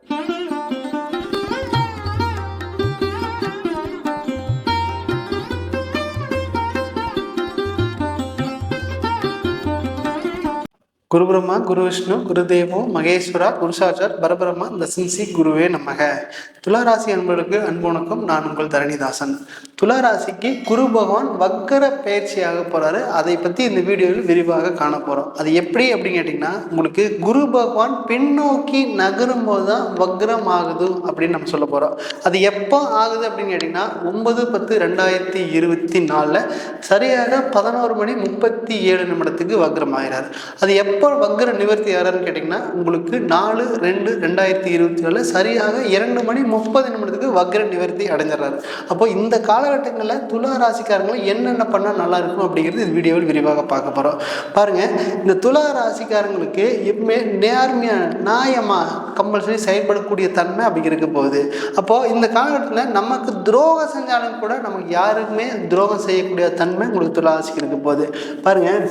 குரு பிரம்மா, குரு விஷ்ணு, குரு தேவோ மகேஸ்வரா, குரு சாட்சாத் பரபிரம்மா தசிசி குருவே நமக. துளாராசி அன்பர்களுக்கு அன்பு வணக்கம். நான் உங்கள் தரணிதாசன். துளாராசிக்கு குரு பகவான் வக்கர பயிற்சியாக போறாரு. அதை பற்றி இந்த வீடியோவில் விரிவாக காண போகிறோம். அது எப்படி அப்படின்னு கேட்டிங்கன்னா, உங்களுக்கு குரு பகவான் பின்னோக்கி நகரும் போது தான் வக்ரம் ஆகுது அப்படின்னு நம்ம சொல்ல போகிறோம். அது எப்போ ஆகுது அப்படின்னு கேட்டிங்கன்னா 9/10/2024 சரியாக 11:37 வக்ரம் ஆகிறார். அது எப்போ வக்ர நிவர்த்தி ஆகிறாருன்னு கேட்டிங்கன்னா, உங்களுக்கு 4/2/2024 சரியாக 2:30 வக்ர நிவர்த்தி அடைஞ்சிடறாரு. அப்போ இந்த காலகட்டங்களில் துலா ராசிக்காரங்களை என்னென்ன பண்ணால் நல்லா இருக்கும் அப்படிங்கிறது இந்த வீடியோவில் விரிவாக பார்க்க போகிறோம். பாருங்கள், இந்த துலா ராசிக்காரங்களுக்கு எப்பவுமே நேர்மையான நியாயமாக கம்பல்சரி செயல்படக்கூடிய தன்மை அப்படி இருக்க போகுது. அப்போது இந்த காலகட்டத்தில் நமக்கு துரோகம் செஞ்சாலும் கூட நமக்கு யாருக்குமே துரோகம் செய்யக்கூடிய தன்மை உங்களுக்கு துலா ராசிக்கு இருக்க போகுது. பாருங்கள்,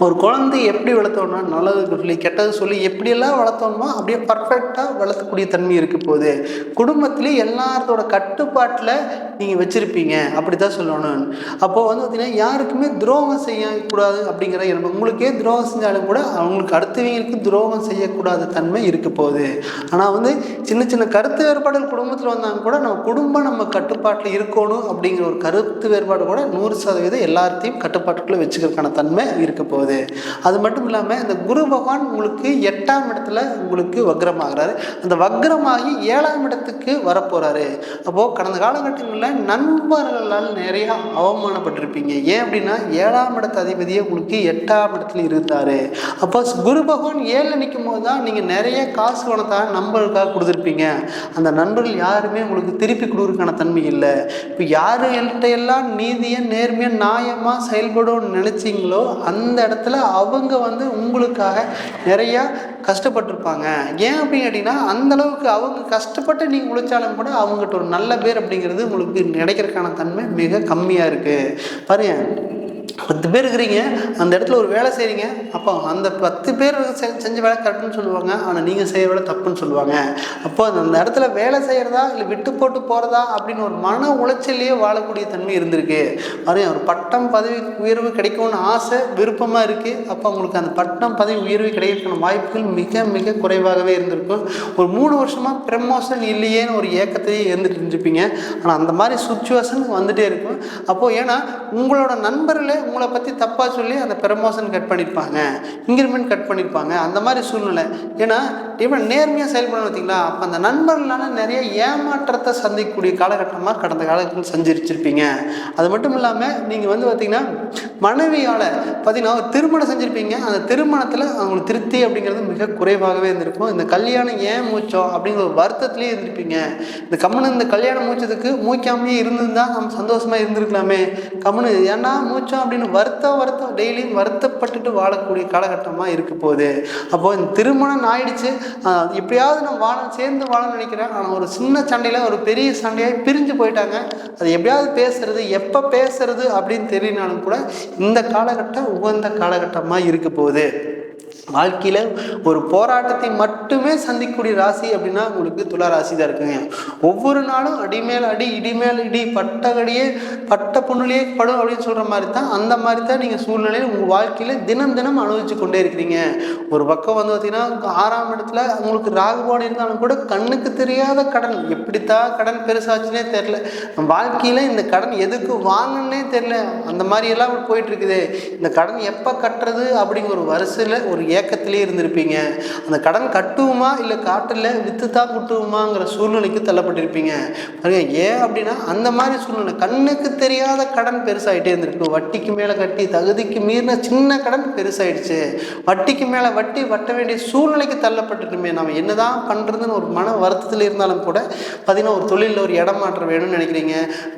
ஒரு குழந்தை எப்படி வளர்த்தோம்னா நல்லது சொல்லி கெட்டது சொல்லி எப்படியெல்லாம் வளர்த்தோமோ அப்படியே பர்ஃபெக்டாக வளர்த்தக்கூடிய தன்மை இருக்க போகுது. குடும்பத்திலேயே எல்லாத்தோட கட்டுப்பாட்டில் நீங்கள் வச்சுருப்பீங்க அப்படி தான் சொல்லணும். அப்போது பார்த்திங்கன்னா யாருக்குமே துரோகம் செய்யக்கூடாது அப்படிங்கிற எண்ணம். உங்களுக்கே துரோகம் செஞ்சாலும் கூட அவங்களுக்கு அடுத்தவங்களுக்கு துரோகம் செய்யக்கூடாத தன்மை இருக்க போகுது. ஆனால் சின்ன சின்ன கருத்து வேறுபாடுகள் குடும்பத்தில் வந்தாங்க கூட நம்ம கட்டுப்பாட்டில் இருக்கணும் அப்படிங்கிற ஒரு கருத்து வேறுபாடு கூட 100% எல்லாத்தையும் கட்டுப்பாட்டுக்குள்ளே வச்சுக்கிறதுக்கான தன்மை இருக்க போகுது. அது மட்டும் இல்லாமல் இந்த குரு பகவான் உங்களுக்கு 8ஆம் இடத்துல உங்களுக்கு வக்ரமாகிறாரு. அந்த வக்ரமாகி 7ஆம் இடத்துக்கு வரப்போகிறாரு. அப்போது கடந்த காலகட்டங்களில் நண்பர்களால் நிறையா அவமானப்பட்டிருப்பீங்க. ஏன் அப்படின்னா 7ஆம் இடத்து அதிபதியே உங்களுக்கு 8ஆம் இடத்துல இருந்தார். அப்போ குரு பகவான் 7 நிற்கும் போது தான் நீங்கள் நிறைய காசு பணத்தான் நண்பர்களுக்காக கொடுத்துருப்பீங்க. அந்த நண்பர்கள் யாருமே உங்களுக்கு திருப்பி கொடுக்குறதுக்கான தன்மை இல்லை. இப்போ யாருகிட்ட எல்லாம் நீதியாக நேர்மையாக நியாயமாக செயல்படும் நினைச்சிங்களோ அந்த இடத்துல அவங்க உங்களுக்காக நிறையா கஷ்டப்பட்டிருப்பாங்க. ஏன் அப்படின்னு கேட்டிங்கன்னா, அந்தளவுக்கு அவங்க கஷ்டப்பட்டு நீங்கள் உழைச்சாலும் கூட அவங்ககிட்ட ஒரு நல்ல பேர் அப்படிங்கிறது உங்களுக்கு கிடைக்கிறதுக்கான தன்மை மிக கம்மியாக இருக்குது. பாருங்க, 10 பேர் இருக்கிறீங்க, அந்த இடத்துல ஒரு வேலை செய்கிறீங்க. அப்போ அந்த 10 பேர் செஞ்ச வேலை கரெக்டுன்னு சொல்லுவாங்க, ஆனால் நீங்கள் செய்கிற வேலை தப்புன்னு சொல்லுவாங்க. அப்போ அந்த இடத்துல வேலை செய்கிறதா இல்லை விட்டு போட்டு போகிறதா அப்படின்னு ஒரு மன உளைச்சலையே வாழக்கூடிய தன்மை இருந்திருக்கு. பாருங்க, ஒரு பட்டம் பதவி உயர்வு கிடைக்கும்னு ஆசை விருப்பமாக இருக்குது. அப்போ உங்களுக்கு அந்த பட்டம் பதவி உயர்வு கிடைக்கிறதுக்கான வாய்ப்புகள் மிக மிக குறைவாகவே இருந்திருக்கும். ஒரு 3 வருஷமாக ப்ரமோஷன் இல்லையேன்னு ஒரு ஏக்கத்தையே இருந்துட்டு இருந்துருப்பீங்க. ஆனால் அந்த மாதிரி சுச்சுவேஷன் வந்துகிட்டே இருக்கும். அப்போது ஏன்னா உங்களோட நண்பர்களே உங்களை பற்றி தப்பாக சொல்லி அந்த ப்ரமோஷன் கட் பண்ணியிருப்பாங்க, இன்க்ரிமெண்ட் கட் பண்ணியிருப்பாங்க. அந்த மாதிரி சூழ்நிலை. ஏன்னா இப்போ நேர்மையாக செயல்படணும் பார்த்தீங்களா. அப்போ அந்த நண்பர்களால் நிறைய ஏமாற்றத்தை சந்திக்கக்கூடிய காலகட்டமாக கடந்த காலத்தில் சந்திச்சிருப்பீங்க. அது மட்டும் இல்லாமல் நீங்கள் பார்த்திங்கன்னா மனைவியால் பார்த்திங்கன்னா ஒரு திருமணம் செஞ்சுருப்பீங்க. அந்த திருமணத்தில் அவங்களுக்கு திருப்தி அப்படிங்கிறது மிக குறைவாகவே இருந்திருக்கும். இந்த கல்யாணம் ஏன் மூச்சோம் அப்படிங்கிற ஒரு வருத்தத்துலேயே இருந்திருப்பீங்க. இந்த கல்யாணம் மூச்சதுக்கு மூக்காமையே இருந்திருந்தால் நம்ம சந்தோஷமாக இருந்திருக்கலாமே, கம்முன்னு ஏன்னா மூச்சோம் அப்படின்னு வருத்தம் டெய்லியும் வருத்தப்பட்டுட்டு வாழக்கூடிய காலகட்டமாக இருக்க போகுது. அப்போது இந்த திருமணம் ஆயிடுச்சு, எப்படியாவது நான் சேர்ந்து வாழ நினைக்கிறேன். ஆனால் ஒரு சின்ன சண்டையில் ஒரு பெரிய சண்டையாக பிரிஞ்சு போயிட்டாங்க. அது எப்படியாவது பேசுறது, எப்போ பேசுறது அப்படின்னு தெரியனாலும் கூட இந்த காலகட்டம் உகந்த காலகட்டமாக இருக்க போகுது. வாழ்க்கையில் ஒரு போராட்டத்தை மட்டுமே சந்திக்கக்கூடிய ராசி அப்படின்னா உங்களுக்கு துலா ராசி தான் இருக்குங்க. ஒவ்வொரு நாளும் அடிமேல் அடி இடிமேல் இடி பட்டகடியே பட்ட புண்ணிலே படும் அப்படின்னு சொல்கிற மாதிரி தான் அந்த மாதிரி தான் நீங்கள் சூழ்நிலையில் உங்கள் வாழ்க்கையில் தினம் தினம் அனுபவிச்சு கொண்டே இருக்கிறீங்க. ஒரு பக்கம் பார்த்திங்கன்னா 6ஆம் இடத்துல உங்களுக்கு ராகுபாடு இருந்தாலும் கூட கண்ணுக்கு தெரியாத கடன், எப்படித்தான் கடன் பெருசாச்சுன்னே தெரில. வாழ்க்கையில் இந்த கடன் எதுக்கு வாங்கன்னே தெரில, அந்த மாதிரியெல்லாம் போயிட்டுருக்குது. இந்த கடன் எப்போ கட்டுறது அப்படிங்கிற ஒரு வரிசையில் ஒரு ஏக்கத்திலே இருந்திருப்பீங்க. அந்த கடன் கட்டுவோமா இல்லை காட்டில் வித்து தான் குட்டுவோமாங்கிற சூழ்நிலைக்கு தள்ளப்பட்டிருப்பீங்க. ஏன் அப்படின்னா அந்த மாதிரி சூழ்நிலை கண்ணுக்கு தெரியாத கடன் பெருசாகிட்டே இருந்திருக்கு. வட்டிக்கு மேலே கட்டி தகுதிக்கு மீறின சின்ன கடன் பெருசாயிடுச்சு. வட்டிக்கு மேலே வட்டி வட்ட வேண்டிய சூழ்நிலைக்கு தள்ளப்பட்டுட்டுமே. நம்ம என்னதான் பண்ணுறதுன்னு ஒரு மன வருத்தத்தில் இருந்தாலும் கூட பார்த்தீங்கன்னா ஒரு தொழிலில் ஒரு இடமாற்றம் வேணும்னு நினைக்கிறீங்க,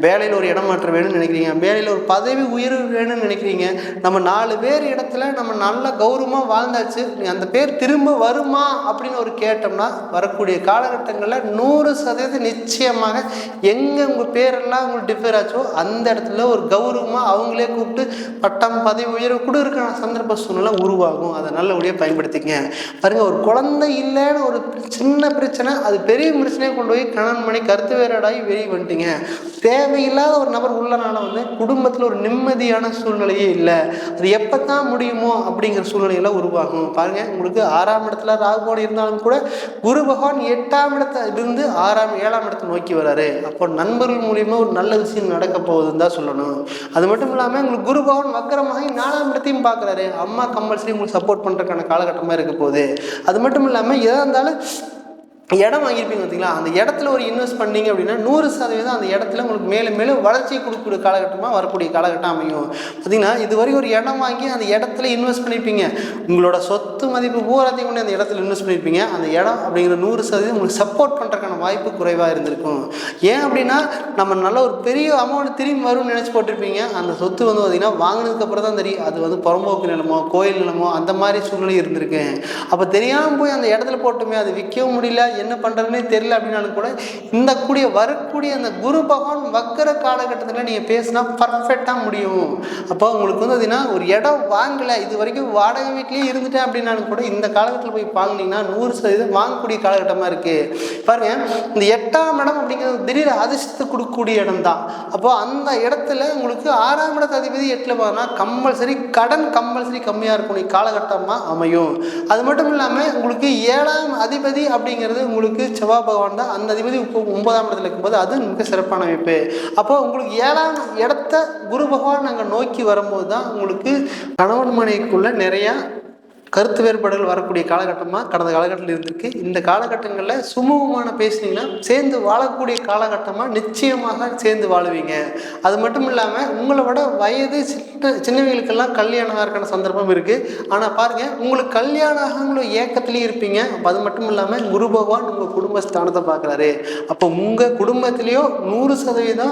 வேலையில் ஒரு இடமாற்றம் வேணும்னு நினைக்கிறீங்க, வேலையில் ஒரு பதவி உயர்வு வேணும்னு நினைக்கிறீங்க. நம்ம 4 பேர் இடத்துல நம்ம நல்ல கௌரவமாக வாழ்ந்தாச்சு பாதிச்சு அந்த பேர் திரும்ப வருமா அப்படின்னு ஒரு கேட்டோம்னா வரக்கூடிய காலகட்டங்களில் 100% நிச்சயமாக எங்கே உங்கள் பேரெல்லாம் உங்களுக்கு டிஃபர் ஆச்சோ அந்த இடத்துல ஒரு கௌரவமாக அவங்களே கூப்பிட்டு பட்டம் பதவி உயர்வு கூட இருக்கிற சந்தர்ப்ப சூழ்நிலை உருவாகும். அதை நல்லபடியாக பயன்படுத்திங்க. பாருங்கள், ஒரு குழந்தை இல்லைன்னு ஒரு சின்ன பிரச்சனை அது பெரிய பிரச்சனையை கொண்டு போய் கணவன் மணி கருத்து வேறாடாகி வெளியே வந்துட்டீங்க. தேவையில்லாத ஒரு நபர் உள்ளனால குடும்பத்தில் ஒரு நிம்மதியான சூழ்நிலையே இல்லை. அது எப்போ தான் முடியுமோ அப்படிங்கிற சூழ்நிலையெல்லாம் உருவாகும். பாருங்கள், உங்களுக்கு 6ஆம் இடத்துல ராகுவோடு இருந்தாலும் கூட குரு பகவான் 8ஆம் இடத்துல இருந்து 7ஆம் இடத்தை நோக்கி வராரு. அப்போ நண்பர்கள் மூலியமாக ஒரு நல்ல விஷயம் நடக்க போகுதுன்னு தான் சொல்லணும். அது மட்டும் இல்லாமல் உங்களுக்கு குரு பகவான் வக்கரமாக 4ஆம் இடத்தையும் பார்க்குறாரு. அம்மா கம்பல்சரி உங்களுக்கு சப்போர்ட் பண்ணுறதுக்கான காலகட்டமாக இருக்க போகுது. அது மட்டும் இல்லாமல் எதாக இருந்தாலும் இடம் வாங்கியிருப்பீங்க பார்த்தீங்களா, அந்த இடத்துல ஒரு இன்வெஸ்ட் பண்ணீங்க அப்படின்னா 100% அந்த இடத்துல உங்களுக்கு மேலும் மேலும் வளர்ச்சியை கொடுக்கக்கூடிய காலகட்டமாக வரக்கூடிய காலகட்டம் அமையும். பார்த்தீங்கன்னா இதுவரைக்கும் ஒரு இடம் வாங்கி அந்த இடத்துல இன்வெஸ்ட் பண்ணியிருப்பீங்க. உங்களோட சொத்து மதிப்பு பூராத்தையும் கொண்டு அந்த இடத்துல இன்வெஸ்ட் பண்ணியிருப்பீங்க. அந்த இடம் அப்படிங்கிற 100% உங்களுக்கு சப்போர்ட் பண்ணுறதுக்கான வாய்ப்பு குறைவாக இருந்திருக்கும். ஏன் அப்படின்னா நம்ம நல்ல ஒரு பெரிய அமௌண்ட் திரும்பி வரும்னு நினச்சி போட்டிருப்பீங்க. அந்த சொத்து பார்த்திங்கன்னா வாங்கினதுக்கப்புறம் தான் தெரியும் அது புறம்போக்கு நிலமோ கோயில் நிலமோ அந்த மாதிரி சூழ்நிலை இருந்திருக்கு. அப்போ தெரியாமல் போய் அந்த இடத்துல போட்டுமே அது விற்கவும் முடியல, என்ன பண்ணுறதுனே தெரியல அப்படின்னாலும் கூட இந்த வரக்கூடிய அந்த குரு பகவான் வக்கர காலகட்டத்தில் நீங்கள் பேசினா பர்ஃபெக்டாக முடியும். அப்போ உங்களுக்கு பார்த்தீங்கன்னா ஒரு இடம் வாங்கலை, இது வரைக்கும் வாடகை வீட்லேயே இருந்துட்டேன் அப்படின்னாலும் கூட இந்த காலகட்டத்தில் போய் வாங்கினீங்கன்னா 100% வாங்கக்கூடிய காலகட்டமாக இருக்குது. பாருங்கள், இந்த 8ஆம் இடம் அப்படிங்கிறது திடீர் அதிர்ஷ்டத்தை கொடுக்கக்கூடிய இடம் தான். அப்போது அந்த இடத்துல உங்களுக்கு 6ஆம் இடத்து அதிபதி 8ல் போனா கம்பல்சரி கடன் கம்மியாக இருக்கக்கூடிய காலகட்டமாக அமையும். அது மட்டும் இல்லாமல் உங்களுக்கு 7ஆம் அதிபதி அப்படிங்கிறது உங்களுக்கு செவ்வாய் பகவான் தான். அந்த அதிபதி இப்போ 9ஆம் இடத்துல இருக்கும்போது அது மிக சிறப்பான அமைப்பு. அப்போ உங்களுக்கு 7ஆம் இடத்த குரு பகவான் நாங்கள் நோக்கி வரும்போது தான் உங்களுக்கு கணவன் மனைவிக்குள்ள நிறையா கருத்து வேறுபாடுகள் வரக்கூடிய காலகட்டமாக கடந்த காலகட்டத்தில் இருந்திருக்கு. இந்த காலகட்டங்களில் சுமூகமான பேசுனீங்கன்னா சேர்ந்து வாழக்கூடிய காலகட்டமாக நிச்சயமாக சேர்ந்து வாழுவீங்க. அது மட்டும் இல்லாமல் உங்களை விட வயது சின்னவங்களுக்கெல்லாம் கல்யாணம் ஆகிறதுக்கான சந்தர்ப்பம் இருக்குது. ஆனால் பாருங்கள், உங்களுக்கு கல்யாணம் ஆகவங்கள ஏக்கத்துலேயும் இருப்பீங்க. அப்போ அது மட்டும் இல்லாமல் குரு பகவான் உங்கள் குடும்பஸ்தானத்தை பார்க்குறாரு. அப்போ உங்கள் குடும்பத்திலேயோ 100%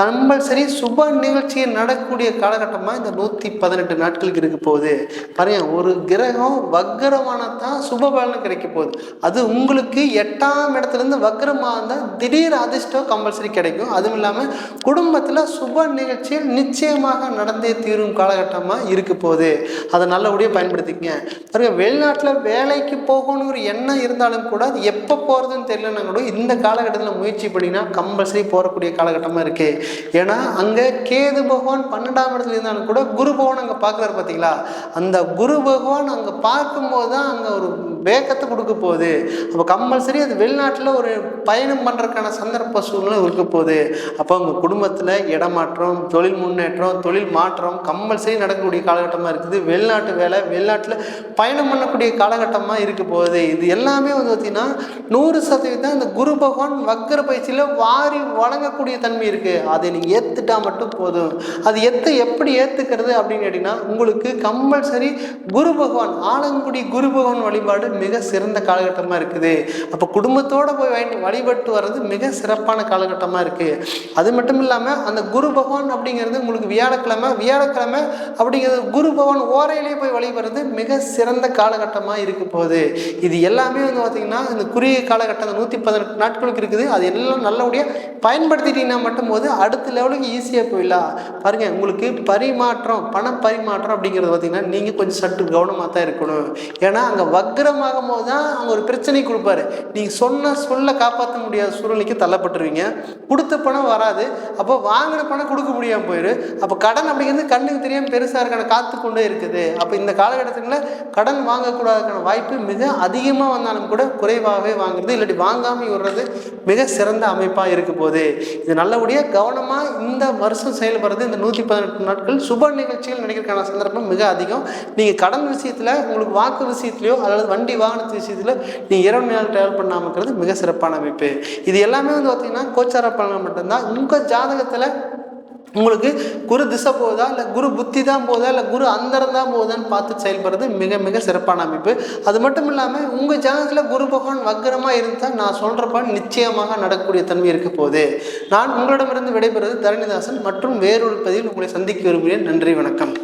கம்பல்சரி சுப நிகழ்ச்சியை நடக்கக்கூடிய காலகட்டமாக இந்த 118 நாட்களுக்கு இருக்க போகுது. பாருங்கள், ஒரு கிரகம் வக்கரமானதான் சுப பலன் கிடைக்க போகுது. அது உங்களுக்கு 8ஆம் இடத்துலேருந்து வக்கரமாக இருந்தால் திடீர் அதிர்ஷ்டம் கம்பல்சரி கிடைக்கும். அதுவும் இல்லாமல் குடும்பத்தில் சுப நிகழ்ச்சியில் நிச்சயமாக நடந்தே தீரும் காலகட்டமாக இருக்க போகுது. அதை நல்லபடியாக பயன்படுத்திக்கங்க. பாருங்க, வெளிநாட்டில் வேலைக்கு போகணுங்கிற எண்ணம் இருந்தாலும் கூட அது எப்போ போகிறதுன்னு தெரியலன்னா கூட இந்த காலகட்டத்தில் முயற்சி பண்ணினா கம்பல்சரி போகக்கூடிய காலகட்டமாக இருக்குது. ஏன்னா அங்கே கேது பகவான் 12ஆம் இடத்துல இருந்தாலும் கூட குரு பகவான் அங்கே பார்க்குறாரு பார்த்தீங்களா, அந்த குரு பகவான் அங்கே பார்க்கும்போது தான் அங்கே ஒரு வேகத்தை கொடுக்க போகுது. அப்போ கம்பல்சரி அது வெளிநாட்டில் ஒரு பயணம் பண்ணுறதுக்கான சந்தர்ப்ப சூழ்நிலை இருக்க போகுது. அப்போ உங்கள் குடும்பத்தில் இடமாற்றம், தொழில் முன்னேற்றம், தொழில் மாற்றம் கம்பல்சரி நடக்கக்கூடிய காலகட்டமாக இருக்குது. வெளிநாட்டு வேலை, வெளிநாட்டில் பயணம் பண்ணக்கூடிய காலகட்டமாக இருக்க போகுது. இது எல்லாமே பார்த்திங்கன்னா 100% இந்த குரு பகவான் வக்கர பயிற்சியில் வாரி வழங்கக்கூடிய தன்மை இருக்குது. அதை நீங்கள் ஏற்றுட்டா மட்டும் போதும். அது எப்படி ஏற்றுக்கிறது அப்படின்னு கேட்டிங்கன்னா, உங்களுக்கு கம்பல்சரி குரு பகவான் ஆலங்குடி குரு பகவான் வழிபாடு மிக சிறந்த காலகட்டமாக இருக்குது. அப்போ குடும்பத்தோடு போய் வழிபட்டு வர்றது மிக சிறப்பான காலகட்டமாக இருக்குது. அது மட்டும் இல்லாமல் அந்த குரு பகவான் அப்படிங்கிறது உங்களுக்கு வியாழக்கிழமை அப்படிங்கிறது குரு பகவான் ஓரையிலே போய் வழிபடுறது மிக சிறந்த காலகட்டமாக இருக்க போகுது. இது எல்லாமே பார்த்திங்கன்னா இந்த குறுகிய காலகட்டம் 118 நாட்களுக்கு இருக்குது. அது எல்லாம் நல்லபடியாக பயன்படுத்திட்டீங்கன்னா மட்டும் போது அடுத்த லெவலுக்கு ஈஸியாக போயிடலாம். பாருங்கள், உங்களுக்கு பண பரிமாற்றம் அப்படிங்கிறது பார்த்திங்கன்னா நீங்கள் கொஞ்சம் சற்று கவனமாக தான் இருக்கணும். ஏன்னா அங்கே வக்ரமாகும் போது தான் அங்கே ஒரு பிரச்சனை கொடுப்பாரு. நீங்கள் சொல்ல காப்பாற்ற முடியாத சூழ்நிலைக்கு தள்ளப்பட்டுருவீங்க. கொடுத்த பணம் வராது. அப்போ வாங்கின பணம் கொடுக்க முடியாமல் போயிடும். அப்போ கடன் அப்படிங்கிறது கண்ணுக்கு தெரியாமல் பெருசாக இருக்கான காத்து கொண்டே இருக்குது. அப்போ இந்த காலகட்டத்தில் கடன் வாங்கக்கூடாதுக்கான வாய்ப்பு மிக அதிகமாக வந்தாலும் கூட குறைவாகவே வாங்குறது, இல்லாட்டி வாங்காமல் விடுறது மிக சிறந்த அமைப்பாக இருக்க போகுது. இது நல்லபடியாக கவனமாக இந்த வருஷம் செயல்படுறது. இந்த 118 நாட்கள் சுப நிகழ்ச்சிகள் நடக்கிறதுக்கான சந்தர்ப்பம் மிக அதிகம். நீங்கள் கடன் விஷயத்தில், உங்களுக்கு வாக்கு விஷயத்துலையோ அல்லது வண்டி வாகனத்து விஷயத்தில் நீங்கள் 2 மணி நேரம் ட்ராவல் பண்ணாமல் இருக்கிறது மிக சிறப்பான அமைப்பு. இது எல்லாமே பார்த்திங்கன்னா கோச்சார பலன் மட்டும்தான். உங்கள் ஜாதகத்தில் உங்களுக்கு குரு திசை போகுதா, இல்லை குரு புத்தி தான் போகுதா, இல்லை குரு அந்தரம் தான் போகுதான்னு பார்த்து செயல்படுறது மிக மிக சிறப்பான அமைப்பு. அது மட்டும் இல்லாமல் உங்கள் ஜாதகத்தில் குரு பகவான் வக்கரமாக இருந்தால் நான் சொல்கிறப்ப நிச்சயமாக நடக்கக்கூடிய தன்மை இருக்க போகுது. நான் உங்களிடமிருந்து விடைபெறுவது தரணிதாசன். மற்றும் வேறொரு பதிவில் உங்களை சந்திக்க விரும்புகிறேன். நன்றி, வணக்கம்.